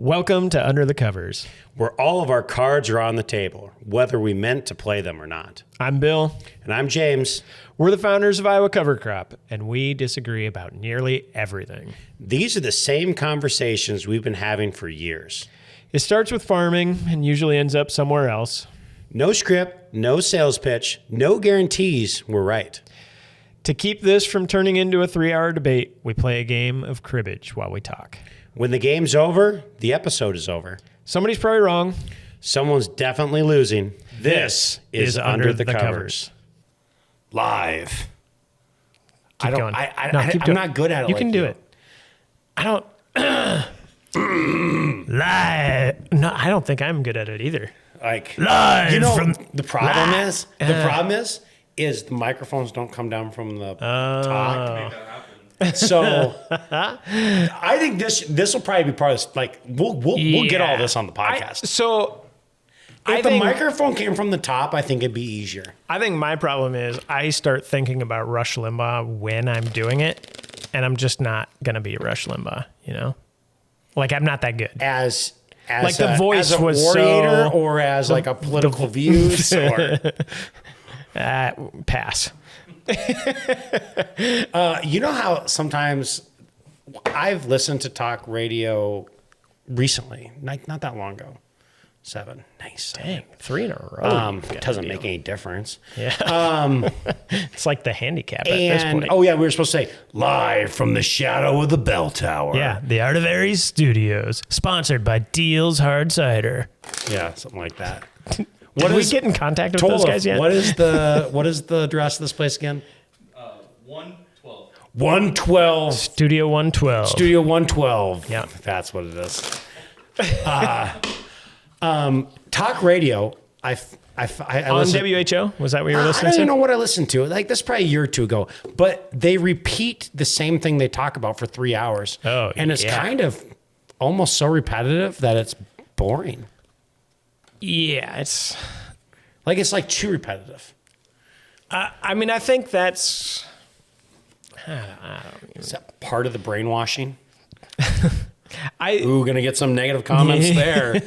Welcome to Under the Covers. Where all of our cards are on the table, whether we meant to play them or not. I'm Bill. And I'm James. We're the founders of Iowa Cover Crop, and we disagree about nearly everything. These are the same conversations we've been having for years. It starts with farming and usually ends up somewhere else. No script, no sales pitch, no guarantees we're right. To keep this from turning into a 3-hour debate, we play a game of cribbage while we talk. When the game's over, the episode is over. Somebody's probably wrong. Someone's definitely losing. This is Under the Covers. Live. Keep going. I'm not good at it. You can do it. I don't. Live. No, I don't think I'm good at it either. Like Live. You know, from the problem is the microphones don't come down from the top. So I think this will probably be part of this. Like we'll get all this on the podcast. If the microphone came from the top, I think it'd be easier. I think my problem is I start thinking about Rush Limbaugh when I'm doing it, and I'm just not gonna be Rush Limbaugh. You know, like I'm not that good. As like the voice as a was orator, or as like a political views, or pass. You know how sometimes I've listened to talk radio recently, like not that long ago. 7. Nice. Dang, 3 in a row. Doesn't make any difference. Yeah. It's like the handicap at this point. Oh yeah, we were supposed to say live from the shadow of the bell tower. Yeah, the Art of Aries Studios, sponsored by Deal's Hard Cider. Yeah, something like that. Did we get in contact with those guys yet? What is the address of this place again? 112. 112. Studio 112. Studio 112. Yeah. That's what it is. Talk radio. I on WHO? Was that what you were listening to? I don't even know what I listened to. Like this probably a year or two ago. But they repeat the same thing they talk about for 3 hours. Oh, and it's kind of almost so repetitive that it's boring. Yeah, it's like too repetitive. I mean, I think that's. Is that part of the brainwashing? Gonna get some negative comments there.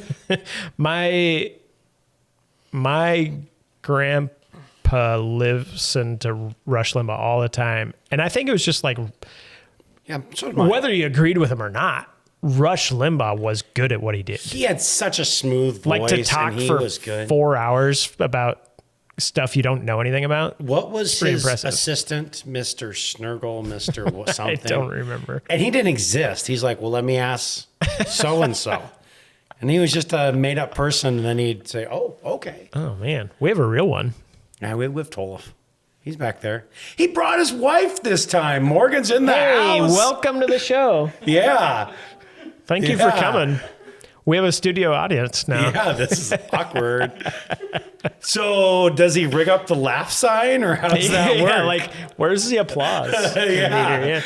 My grandpa listened to Rush Limbaugh all the time, and I think it was just like, so did mine. Whether you agreed with him or not, Rush Limbaugh was good at what he did. He had such a smooth voice, like to talk and he for was good. 4 hours about stuff you don't know anything about. What was his impressive. Assistant, Mr. Snurgle, Mr. something? I don't remember. And he didn't exist. He's like, well, let me ask so-and-so. And he was just a made-up person, and then he'd say, oh, okay. Oh, man. We have a real one. Now we have Tolof. He's back there. He brought his wife this time. Morgan's in the house. Welcome to the show. Yeah. Thank you for coming. We have a studio audience now. Yeah, this is awkward. So does he rig up the laugh sign, or how does that work? Yeah, like, where's the applause? Yeah.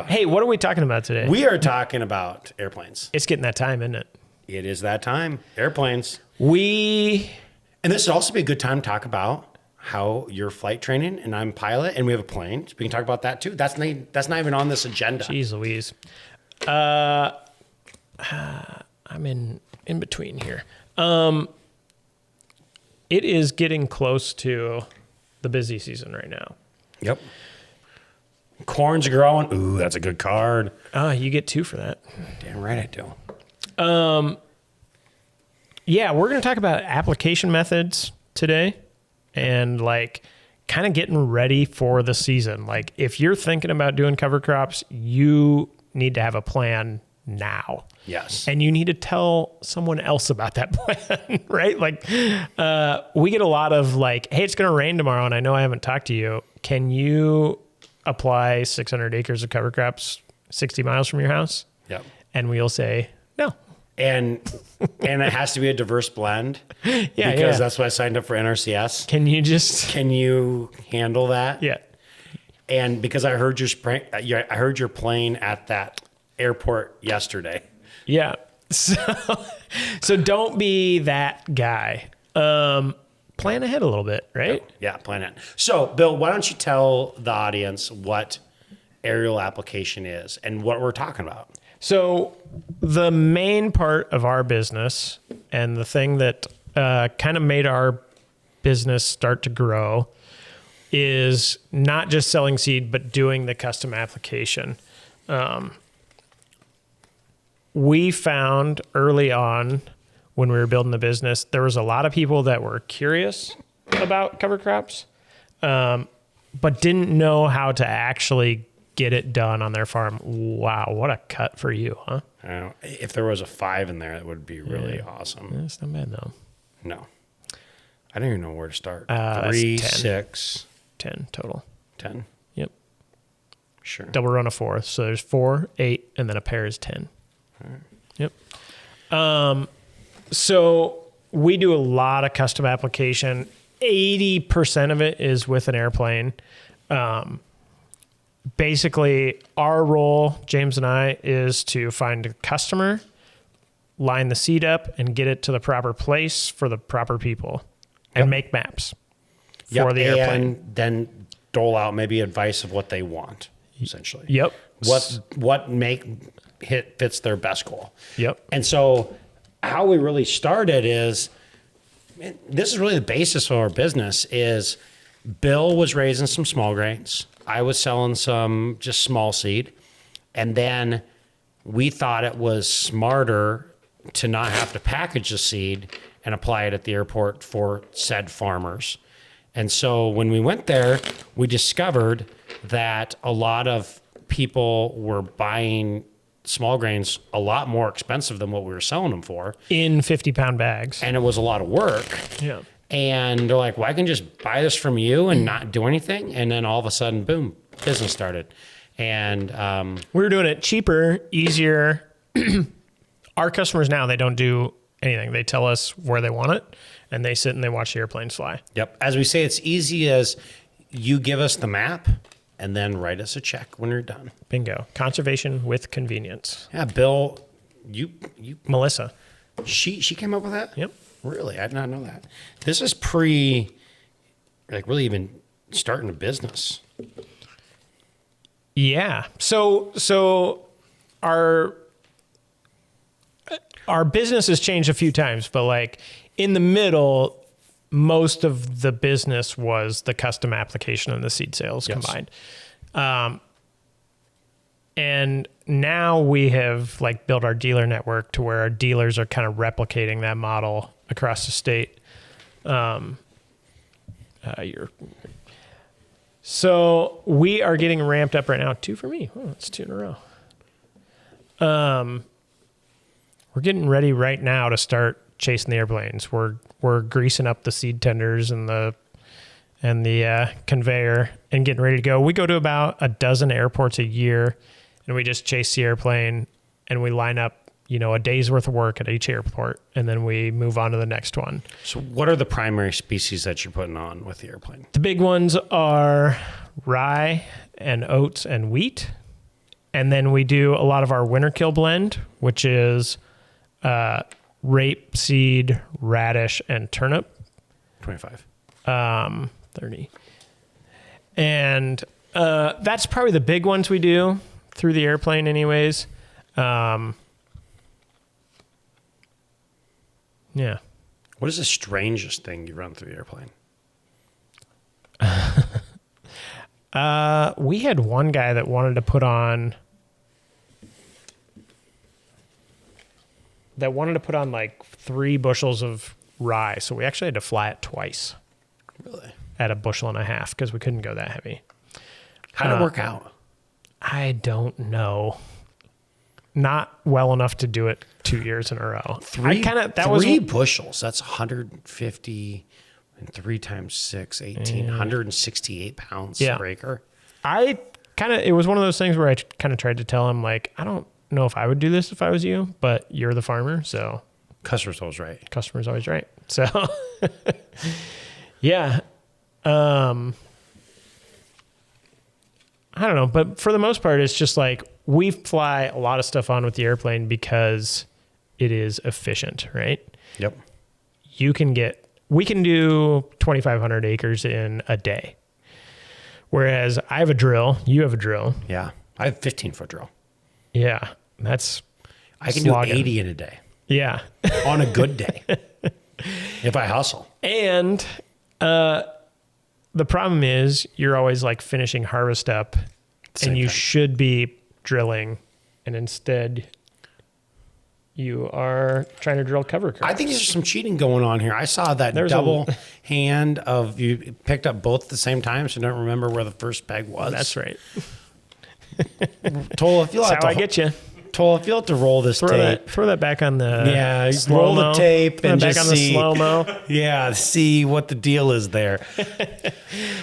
Hey, what are we talking about today? We are talking about airplanes. It's getting that time, isn't it? It is that time. Airplanes. And this would also be a good time to talk about how you're flight training, and I'm pilot, and we have a plane. So we can talk about that too. That's not even on this agenda. Jeez Louise. I'm in between here. It is getting close to the busy season right now. Yep. Corn's growing. Ooh, that's a good card. You get 2 for that. Damn right I do. Yeah, we're going to talk about application methods today and like kind of getting ready for the season. Like if you're thinking about doing cover crops, you need to have a plan now. Yes. And you need to tell someone else about that plan, right? Like we get a lot of like, hey, it's going to rain tomorrow and I know I haven't talked to you. Can you apply 600 acres of cover crops 60 miles from your house? Yep. And we'll say, no. And it has to be a diverse blend. Because that's why I signed up for NRCS. Can you handle that? Yeah. And because I heard your plane at that airport yesterday. Yeah. So don't be that guy. Plan ahead a little bit, right? Yeah, plan it. So, Bill, why don't you tell the audience what aerial application is and what we're talking about? So the main part of our business and the thing that kind of made our business start to grow is not just selling seed, but doing the custom application. We found early on when we were building the business, there was a lot of people that were curious about cover crops, but didn't know how to actually get it done on their farm. Wow, what a cut for you, huh? I don't know. If there was a 5 in there, that would be really awesome. That's not bad though. No. I don't even know where to start. That's 3, 10. 6, 10 total. 10. Yep. Sure. Double run of 4. So there's 4, 8, and then a pair is 10. All right. Yep. So we do a lot of custom application. 80% of it is with an airplane. Basically, our role, James and I, is to find a customer, line the seed up, and get it to the proper place for the proper people, and make maps for the airplane. And then dole out maybe advice of what they want, essentially. Yep. What fits their best goal. Yep. And so how we really started is, this is really the basis of our business, is Bill was raising some small grains. I was selling some just small seed. And then we thought it was smarter to not have to package the seed and apply it at the airport for said farmers. And so when we went there, we discovered that a lot of people were buying small grains a lot more expensive than what we were selling them for. In 50-pound bags. And it was a lot of work. Yeah. And they're like, well, I can just buy this from you and not do anything. And then all of a sudden, boom, business started. And we were doing it cheaper, easier. Our customers now, they don't do anything. They tell us where they want it, and they sit and they watch the airplanes fly. Yep. As we say, it's easy as you give us the map and then write us a check when you're done. Bingo. Conservation with convenience. Yeah, Bill, you Melissa. she came up with that? Yep. Really? I did not know that. This is really even starting a business. Yeah. So our business has changed a few times, but like in the middle, most of the business was the custom application and the seed sales combined. And now we have like built our dealer network to where our dealers are kind of replicating that model across the state. So we are getting ramped up right now. 2 for me. Oh, that's 2 in a row. We're getting ready right now to start chasing the airplanes. We're greasing up the seed tenders and the conveyor and getting ready to go. We go to about a dozen airports a year, and we just chase the airplane, and we line up, a day's worth of work at each airport, and then we move on to the next one. So what are the primary species that you're putting on with the airplane? The big ones are rye and oats and wheat. And then we do a lot of our winter kill blend, which is rapeseed, radish, and turnip. 25. 30. And that's probably the big ones we do through the airplane anyways. Yeah. What is the strangest thing you run through the airplane? We had one guy that wanted to put on like 3 bushels of rye. So we actually had to fly it twice. Really? At 1.5 bushels because we couldn't go that heavy. How'd it work out? I don't know. Not well enough to do it 2 years in a row. 3 bushels. That's 150 and 3 times 6, 18, 168 pounds per acre. It was one of those things where I kind of tried to tell him, like, I don't know if I would do this if I was you, but you're the farmer, so. Customer's always right. Customer's always right. So, yeah. I don't know, but for the most part, it's just like we fly a lot of stuff on with the airplane because it is efficient, right? Yep. We can do 2,500 acres in a day. Whereas I have a drill, you have a drill. Yeah. I have a 15-foot drill. Yeah. That's I can slogging. do 80 in a day Yeah. on a good day if I hustle. And the problem is you're always like finishing harvest up Same and you thing. should be drilling. And instead you are trying to drill cover curves. I think there's some cheating going on here. I saw that There's double hand of you picked up both at the same time, so I don't remember where the first peg was. That's right. Toll, if you'll That's have how to, I get you. Toll, if you'll have to roll this tape. Throw that back on the Yeah, slow-mo. roll the tape Throw and that back just on see. the slow-mo. Yeah, see what the deal is there.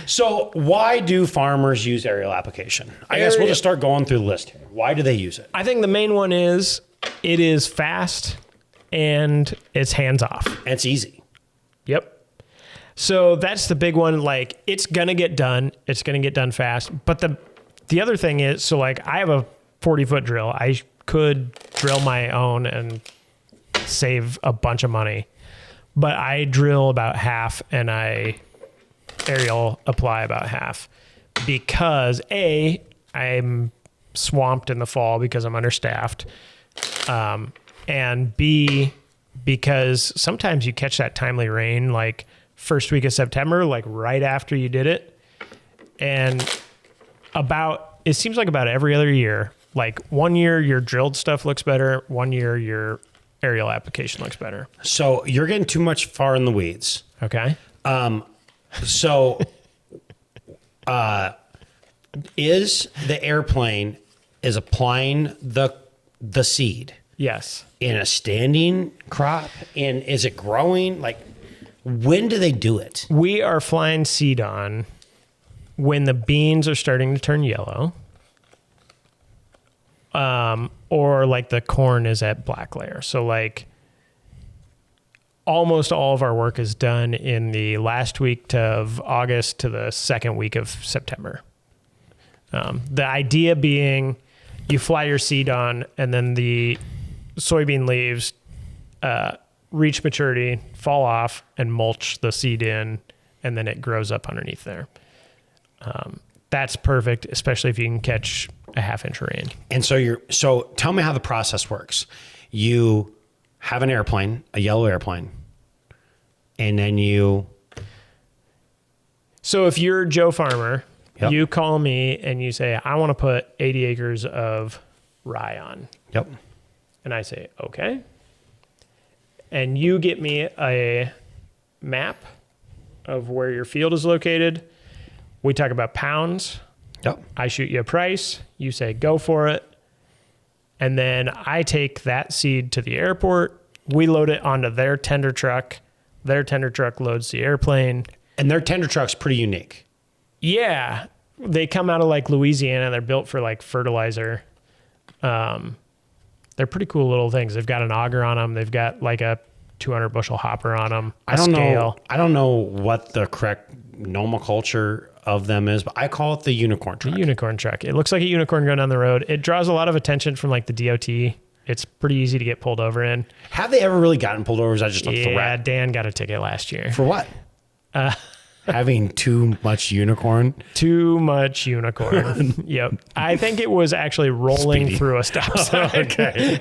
So why do farmers use aerial application? I guess we'll just start going through the list here. Why do they use it? I think the main one is it is fast and it's hands off. And it's easy. Yep. So that's the big one. Like it's going to get done. It's going to get done fast. But the other thing is, so like I have a 40-foot drill. I could drill my own and save a bunch of money, but I drill about half and I aerial apply about half because I'm swamped in the fall because I'm understaffed. And B, because sometimes you catch that timely rain, like first week of September, like right after you did it. And it seems like about every other year, like 1 year your drilled stuff looks better. 1 year your aerial application looks better. So you're getting too much far in the weeds. Okay. So is the airplane is applying the seed Yes. in a standing crop? And is it growing? Like, when do they do it? We are flying seed on when the beans are starting to turn yellow. Or like the corn is at black layer. So like almost all of our work is done in the last week of August to the second week of September. The idea being you fly your seed on and then the soybean leaves reach maturity, fall off, and mulch the seed in, and then it grows up underneath there. That's perfect, especially if you can catch a half-inch rain. And so tell me how the process works. You have an airplane, a yellow airplane, and then So if you're Joe Farmer, Yep. you call me and you say, I want to put 80 acres of rye on. Yep. And I say, okay. And you get me a map of where your field is located. We talk about pounds. Yep. I shoot you a price. You say, go for it. And then I take that seed to the airport. We load it onto their tender truck. Their tender truck loads the airplane. And their tender truck's pretty unique. Yeah. They come out of like Louisiana. They're built for like fertilizer. They're pretty cool little things. They've got an auger on them. They've got like a 200 bushel hopper on them. I don't know what the correct nomenclature of them is, but I call it the unicorn truck. Unicorn truck. It looks like a unicorn going down the road. It draws a lot of attention from like the DOT. It's pretty easy to get pulled over in. Have they ever really gotten pulled over? Or is that just a Yeah, threat? Dan got a ticket last year. For what? Having too much unicorn. Too much unicorn. Yep. I think it was actually rolling Speedy. through a stop sign. Okay.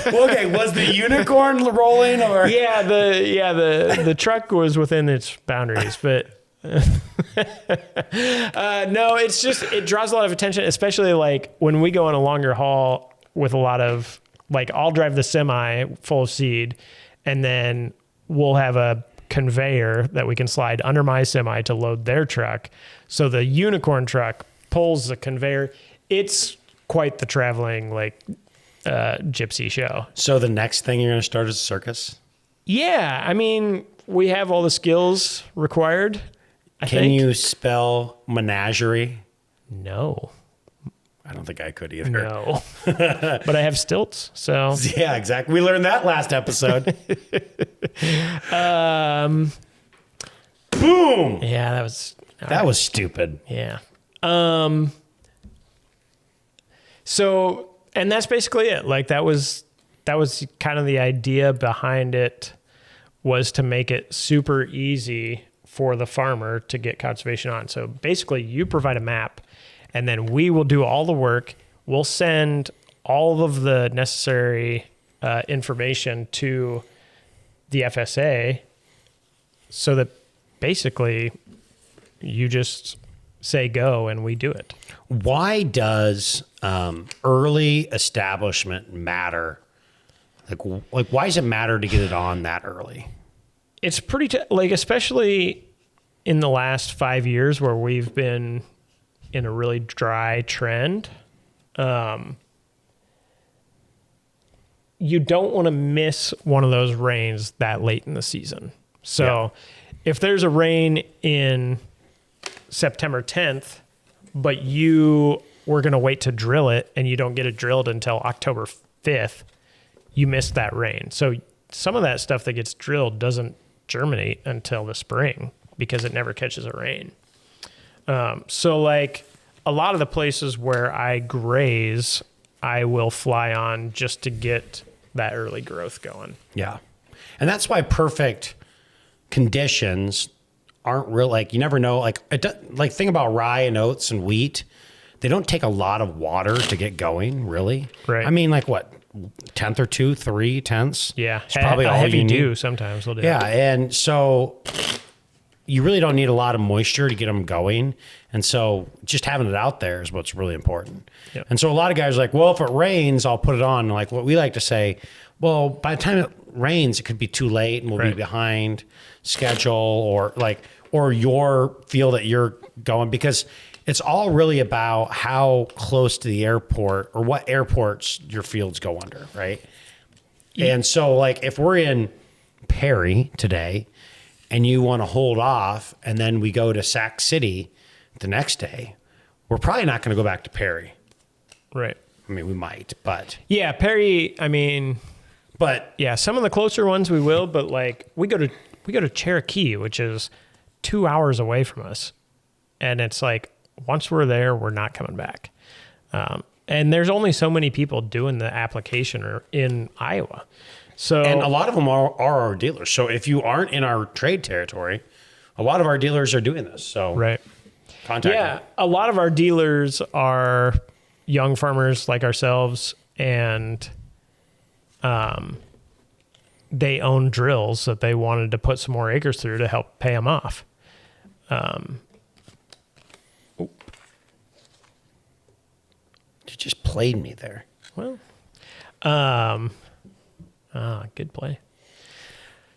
Well, okay. Was the unicorn rolling or? Yeah, the truck was within its boundaries, but no, it's just it draws a lot of attention, especially like when we go on a longer haul with a lot of like I'll drive the semi full of seed, and then we'll have a conveyor that we can slide under my semi to load their truck. So the unicorn truck pulls the conveyor. It's quite the traveling like gypsy show. So the next thing you're going to start is a circus? Yeah, I mean, we have all the skills required. Can you spell menagerie? No. I don't think I could either. No. But I have stilts, so. Yeah, exactly. We learned that last episode. Boom. Yeah, that was. That was stupid. Yeah. So, and that's basically it. Like that was kind of the idea behind it, was to make it super easy for the farmer to get conservation on. So basically you provide a map and then we will do all the work. We'll send all of the necessary information to the FSA so that basically you just say go and we do it. Why does early establishment matter? Like why does it matter to get it on that early? It's pretty especially in the last 5 years where we've been in a really dry trend. You don't want to miss one of those rains that late in the season. So if there's a rain in September 10th, but you were going to wait to drill it and you don't get it drilled until October 5th, you missed that rain. So some of that stuff that gets drilled doesn't germinate until the spring because it never catches a rain. So like a lot of the places where I graze, I will fly on just to get that early growth going. Yeah. And that's why perfect conditions aren't real. Like you never know, like think about rye and oats and wheat. They don't take a lot of water to get going, really. Right. I mean, like what, 1/10 or 2, 3/10? Yeah. It's probably all heavy you need. dew sometimes will do. Yeah. And so you really don't need a lot of moisture to get them going. And so just having it out there is what's really important. Yep. And so a lot of guys are like, well, if it rains, I'll put it on. Like what we like to say, well, by the time it rains, it could be too late and we'll be behind schedule or your field that you're going, because it's all really about how close to the airport or what airports your fields go under, right? Yeah. And so like if we're in Perry today and you want to hold off and then we go to Sac City the next day, we're probably not going to go back to Perry. Right. I mean, we might, but... Yeah, Perry, I mean... But... Yeah, some of the closer ones we will, but like we go to Cherokee, which is 2 hours away from us. And it's like, once we're there, we're not coming back. And there's only so many people doing the application in Iowa. So, and a lot of them are our dealers. So if you aren't in our trade territory, a lot of our dealers are doing this. So right. Contact them. A lot of our dealers are young farmers like ourselves, and they own drills that they wanted to put some more acres through to help pay them off. You just played me there. Well, good play.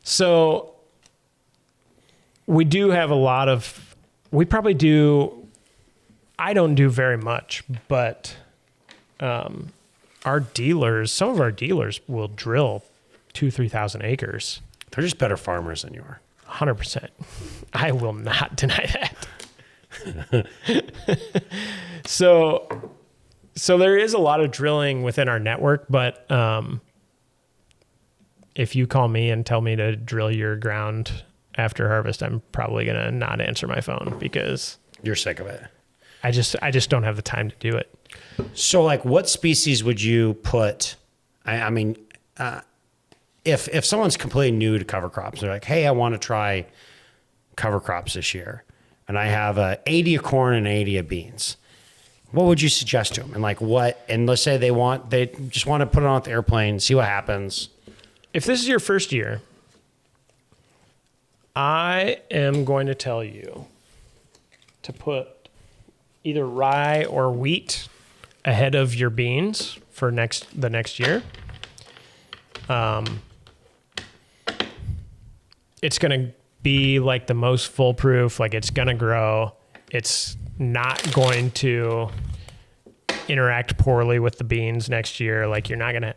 So we do have a lot of, we probably do, I don't do very much, but our dealers, some of our dealers will drill 3,000 acres. They're just better farmers than you are. 100%. I will not deny that. So there is a lot of drilling within our network, but if you call me and tell me to drill your ground after harvest, I'm probably going to not answer my phone because you're sick of it. I just don't have the time to do it. So like what species would you put? I mean, if someone's completely new to cover crops, they're like, hey, I want to try cover crops this year, and I have 80 of corn and 80 of beans. What would you suggest to them? And like what? And let's say they just want to put it on the airplane, see what happens. If this is your first year, I am going to tell you to put either rye or wheat ahead of your beans for the next year. It's going to be like the most foolproof, like it's going to grow. It's not going to interact poorly with the beans next year. Like you're not going to,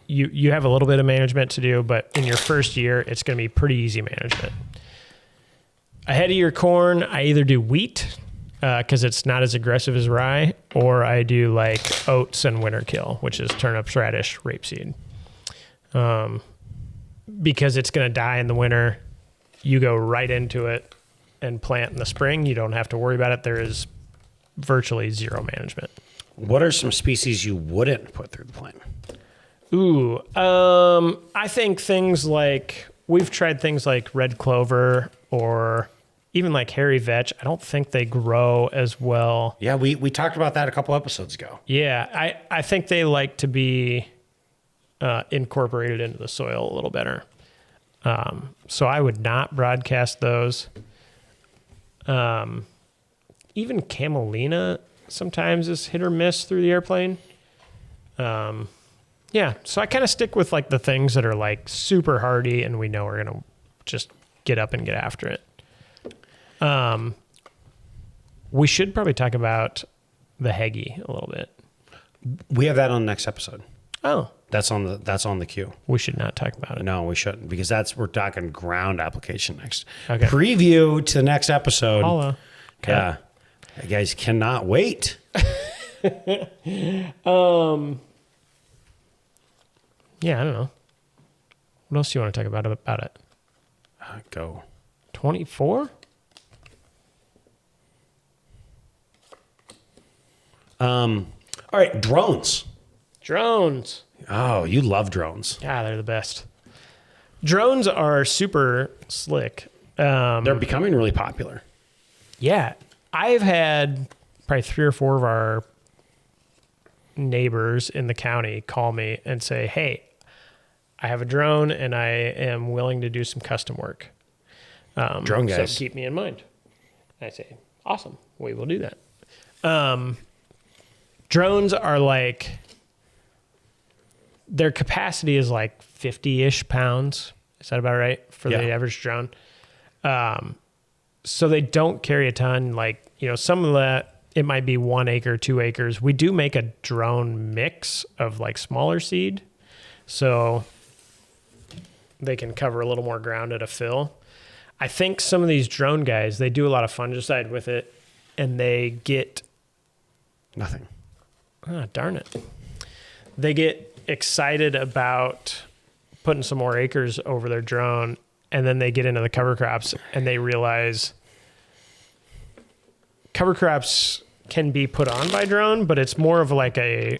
you have a little bit of management to do, but in your first year, it's going to be pretty easy management. Ahead of your corn, I either do wheat, because it's not as aggressive as rye, or I do like oats and winter kill, which is turnips, radish, rapeseed. Because it's going to die in the winter, you go right into it and plant in the spring. You don't have to worry about it. There is virtually zero management. What are some species you wouldn't put through the plant? Ooh, I think things like, we've tried things like red clover or even like hairy vetch, I don't think they grow as well. Yeah, we talked about that a couple episodes ago. Yeah, I think they like to be incorporated into the soil a little better. So I would not broadcast those. Even camelina sometimes is hit or miss through the airplane. Yeah, so I kind of stick with like the things that are like super hardy and we know we're going to just get up and get after it. We should probably talk about the Heggie a little bit. We have that on the next episode. Oh, That's on the queue. we should not talk about it. No, we shouldn't, because we're talking ground application next. Okay. Preview to the next episode. Holla. Yeah. You guys cannot wait. Yeah, I don't know. What else do you want to talk about it? Go. 24? All right, drones. Drones. Oh, you love drones. Yeah, they're the best. Drones are super slick. They're becoming really popular. Yeah. I've had probably 3 or 4 of our neighbors in the county call me and say, hey, I have a drone and I am willing to do some custom work. Drone guys. So keep me in mind. And I say, awesome. We will do that. Drones are like, their capacity is like 50-ish pounds. Is that about right for the average drone? So they don't carry a ton. Like, some of that, it might be 1 acre, 2 acres. We do make a drone mix of like smaller seed. So they can cover a little more ground at a fill. I think some of these drone guys, they do a lot of fungicide with it and they get... Nothing. Ah, darn it. They get excited about putting some more acres over their drone, and then they get into the cover crops and they realize cover crops can be put on by drone, but it's more of like a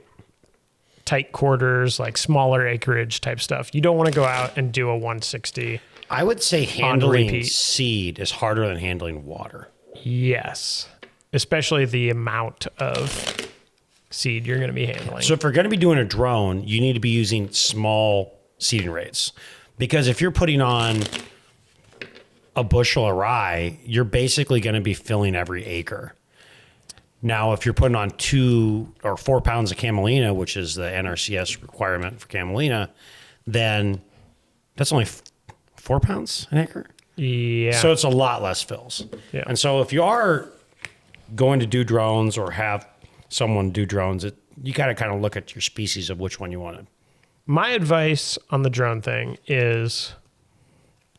tight quarters, like smaller acreage type stuff. You don't want to go out and do a 160. I would say handling repeat. seed is harder than handling water. Yes. Especially the amount of seed you're going to be handling. So if you're going to be doing a drone, you need to be using small seeding rates, because if you're putting on a bushel of rye, you're basically going to be filling every acre. Now, if you're putting on 2 or 4 pounds of camelina, which is the NRCS requirement for camelina, then that's only 4 pounds an acre. Yeah. So it's a lot less fills. Yeah. And so if you are going to do drones or have someone do drones, you got to kind of look at your species of which one you want to. My advice on the drone thing is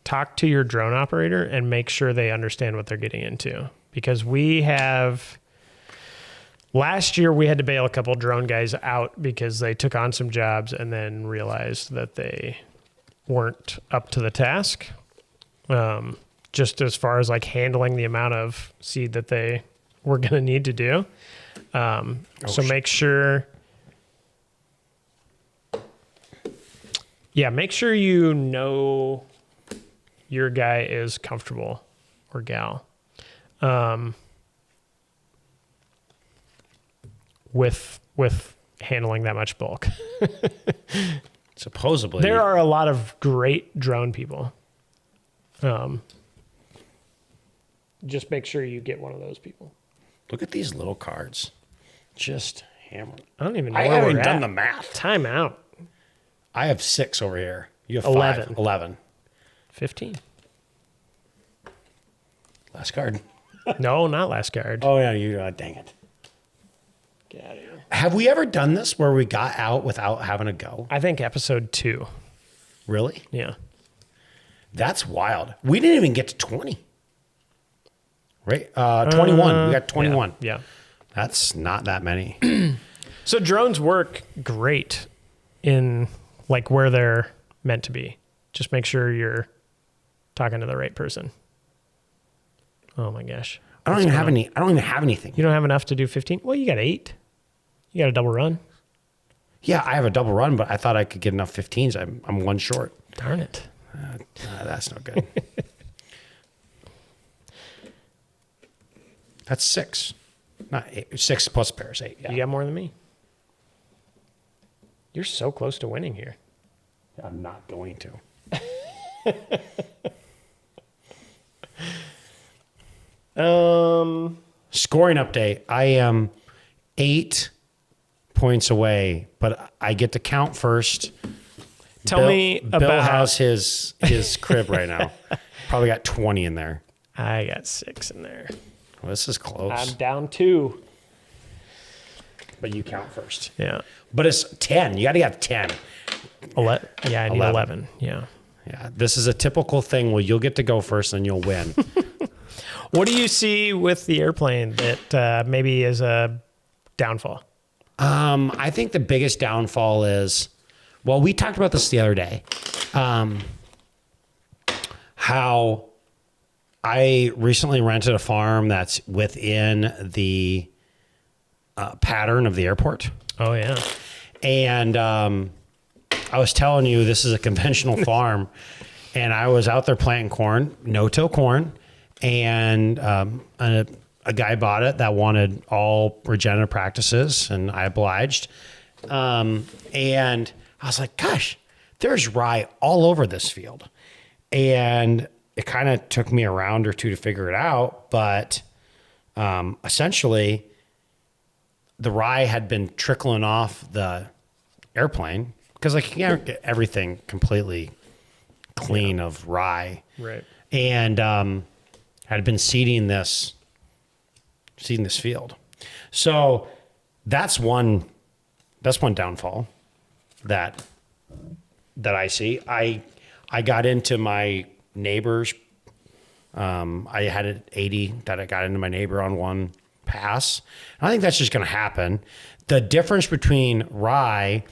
talk to your drone operator and make sure they understand what they're getting into. Because last year we had to bail a couple drone guys out because they took on some jobs and then realized that they weren't up to the task. Just as far as like handling the amount of seed that they were going to need to do. So make sure you know your guy is comfortable, or gal, with handling that much bulk. Supposedly. There are a lot of great drone people. Just make sure you get one of those people. Look at these little cards. Just hammered. I don't even know I where haven't we're done at. the math. Time out. I have 6 over here. You have 11. 5. 11. 15. Last card. No, not last card. Oh, yeah. Dang it. Get out of here. Have we ever done this where we got out without having to go? I think episode 2. Really? Yeah. That's wild. We didn't even get to 20. Right? 21. We got 21. Yeah. That's not that many. So drones work great in like where they're meant to be. Just make sure you're talking to the right person. Oh my gosh. I don't even have anything. You don't have enough to do 15? Well, you got 8. You got a double run. Yeah, I have a double run, but I thought I could get enough 15s. I'm 1 short. Darn it. That's no good. That's 6. Not 8. 6 plus pairs, 8. Yeah. You got more than me. You're so close to winning here. I'm not going to. Scoring update. I am 8 points away, but I get to count first. Tell me Bill about has his crib right now. Probably got 20 in there. I got 6 in there. Well, this is close. I'm down 2. But you count first. Yeah. But it's 10. You got to get 10. Yeah, I need 11. Yeah. Yeah. This is a typical thing where you'll get to go first and you'll win. What do you see with the airplane that maybe is a downfall? I think the biggest downfall is, well, we talked about this the other day, how I recently rented a farm that's within the pattern of the airport. Oh, yeah. And I was telling you, this is a conventional farm, and I was out there planting corn, no-till corn, and a guy bought it that wanted all regenerative practices, and I obliged. And I was like, gosh, there's rye all over this field. And it kind of took me a round or two to figure it out, but essentially, the rye had been trickling off the airplane because like you can't get everything completely clean of rye. Right. And had been seeding this field. So that's one downfall that I see. I got into my neighbor's. I had an 80 that I got into my neighbor on one pass. I think that's just going to happen. The difference between rye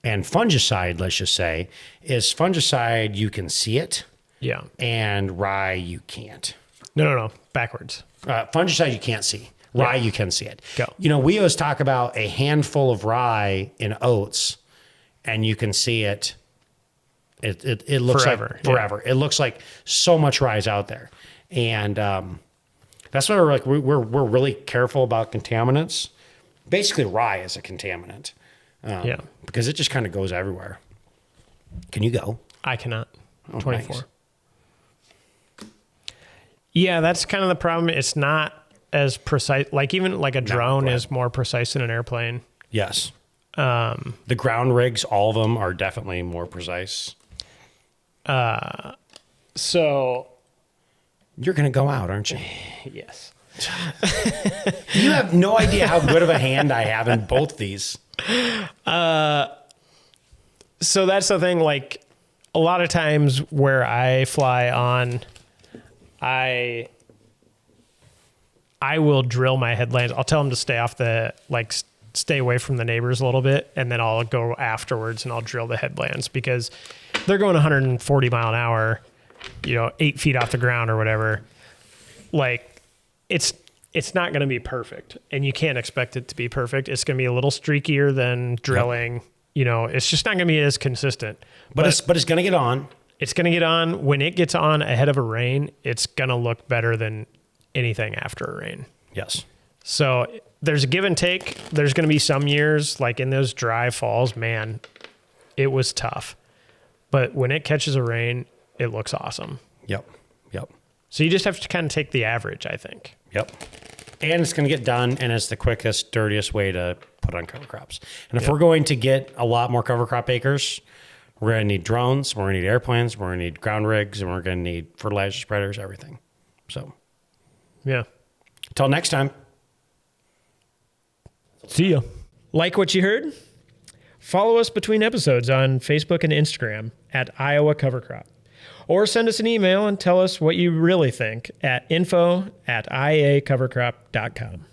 and fungicide, let's just say, is fungicide, you can see it. Yeah. And rye, you can't. No. Backwards. Fungicide, you can't see. Rye, you can see it. Go. You know, we always talk about a handful of rye in oats, and you can see it. It looks Forever, like forever. It looks like so much rye is out there. And that's why we're really careful about contaminants. Basically, rye is a contaminant. Because it just kind of goes everywhere. Can you go? I cannot. Oh, 24. nice. Yeah, that's kind of the problem. It's not as precise. Like even like a drone is more precise than an airplane. Yes. The ground rigs, all of them are definitely more precise. So you're going to go out, aren't you? Yes. You have no idea how good of a hand I have in both these. So that's the thing. Like a lot of times where I fly on, I will drill my headlands. I'll tell them to stay off stay away from the neighbors a little bit, and then I'll go afterwards and I'll drill the headlands because they're going 140 mile an hour, 8 feet off the ground or whatever. Like it's not going to be perfect, and you can't expect it to be perfect. It's going to be a little streakier than drilling. Yep. It's just not going to be as consistent. But it's going to get on. It's going to get on. When it gets on ahead of a rain, it's going to look better than anything after a rain. Yes. So there's a give and take. There's going to be some years, like in those dry falls, man, it was tough. But when it catches a rain, it looks awesome. Yep. So you just have to kind of take the average, I think. Yep. And it's going to get done, and it's the quickest, dirtiest way to put on cover crops. And if we're going to get a lot more cover crop acres, we're going to need drones, we're going to need airplanes, we're going to need ground rigs, and we're going to need fertilizer spreaders, everything. So, yeah. Until next time. See ya. Like what you heard? Follow us between episodes on Facebook and Instagram at Iowa Cover Crop. Or send us an email and tell us what you really think at info@iacovercrop.com.